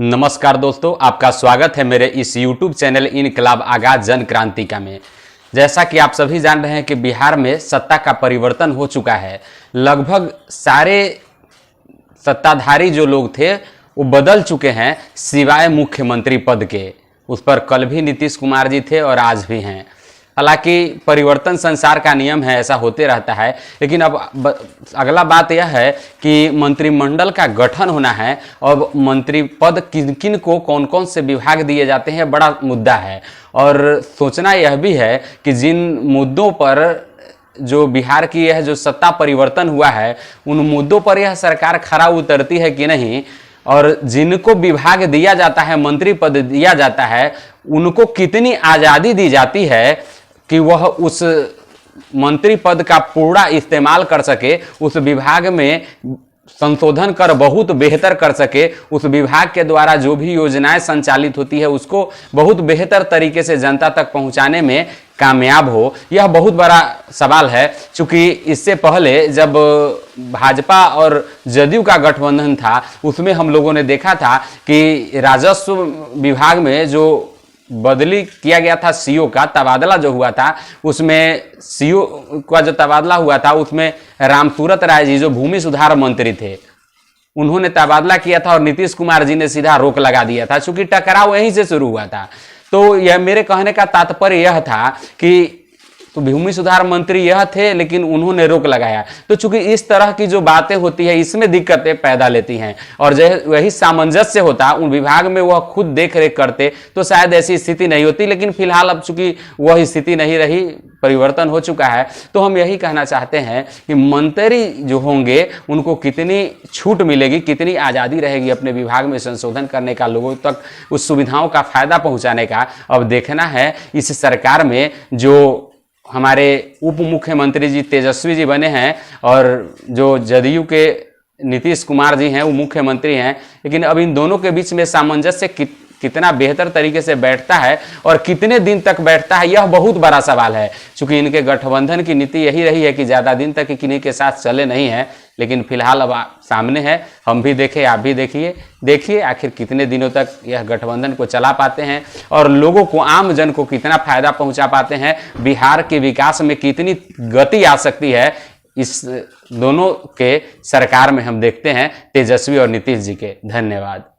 नमस्कार दोस्तों, आपका स्वागत है मेरे इस YouTube चैनल इनकलाब आगाज जन क्रांतिका में। जैसा कि आप सभी जान रहे हैं कि बिहार में सत्ता का परिवर्तन हो चुका है। लगभग सारे सत्ताधारी जो लोग थे वो बदल चुके हैं सिवाय मुख्यमंत्री पद के। उस पर कल भी नीतीश कुमार जी थे और आज भी हैं। हालांकि परिवर्तन संसार का नियम है, ऐसा होते रहता है। लेकिन अब अगला बात यह है कि मंत्रिमंडल का गठन होना है और मंत्री पद किन किन को कौन कौन से विभाग दिए जाते हैं, बड़ा मुद्दा है। और सोचना यह भी है कि जिन मुद्दों पर जो बिहार की यह जो सत्ता परिवर्तन हुआ है, उन मुद्दों पर यह सरकार खरा उतरती है कि नहीं, और जिनको विभाग दिया जाता है, मंत्री पद दिया जाता है, उनको कितनी आज़ादी दी जाती है कि वह उस मंत्री पद का पूरा इस्तेमाल कर सके, उस विभाग में संशोधन कर बहुत बेहतर कर सके, उस विभाग के द्वारा जो भी योजनाएं संचालित होती है उसको बहुत बेहतर तरीके से जनता तक पहुंचाने में कामयाब हो। यह बहुत बड़ा सवाल है। चूंकि इससे पहले जब भाजपा और जदयू का गठबंधन था, उसमें हम लोगों ने देखा था कि राजस्व विभाग में जो बदली किया गया था, सीओ का तबादला जो हुआ था, उसमें सीओ का जो तबादला हुआ था उसमें रामसूरत राय जी जो भूमि सुधार मंत्री थे, उन्होंने तबादला किया था और नीतीश कुमार जी ने सीधा रोक लगा दिया था, क्योंकि टकराव वहीं से शुरू हुआ था। तो यह मेरे कहने का तात्पर्य यह था कि तो भूमि सुधार मंत्री यह थे, लेकिन उन्होंने रोक लगाया। तो चूंकि इस तरह की जो बातें होती है, इसमें दिक्कतें पैदा लेती हैं, और वही सामंजस्य होता उन विभाग में, वह खुद देख रेख करते तो शायद ऐसी स्थिति नहीं होती। लेकिन फिलहाल अब चूंकि वह स्थिति नहीं रही, परिवर्तन हो चुका है, तो हम यही कहना चाहते हैं कि मंत्री जो होंगे उनको कितनी छूट मिलेगी, कितनी आज़ादी रहेगी अपने विभाग में संशोधन करने का, लोगों तक उस सुविधाओं का फायदा पहुंचाने का। अब देखना है इस सरकार में जो हमारे उप मुख्यमंत्री जी तेजस्वी जी बने हैं और जो जदयू के नीतीश कुमार जी हैं वो मुख्यमंत्री हैं, लेकिन अब इन दोनों के बीच में सामंजस्य कितना बेहतर तरीके से बैठता है और कितने दिन तक बैठता है, यह बहुत बड़ा सवाल है। क्योंकि इनके गठबंधन की नीति यही रही है कि ज़्यादा दिन तक किन्हीं के साथ चले नहीं हैं। लेकिन फिलहाल अब सामने है, हम भी देखें, आप भी देखिए आखिर कितने दिनों तक यह गठबंधन को चला पाते हैं और लोगों को, आम जन को कितना फायदा पहुंचा पाते हैं, बिहार के विकास में कितनी गति आ सकती है। इस दोनों के सरकार में हम देखते हैं तेजस्वी और नीतीश जी के। धन्यवाद।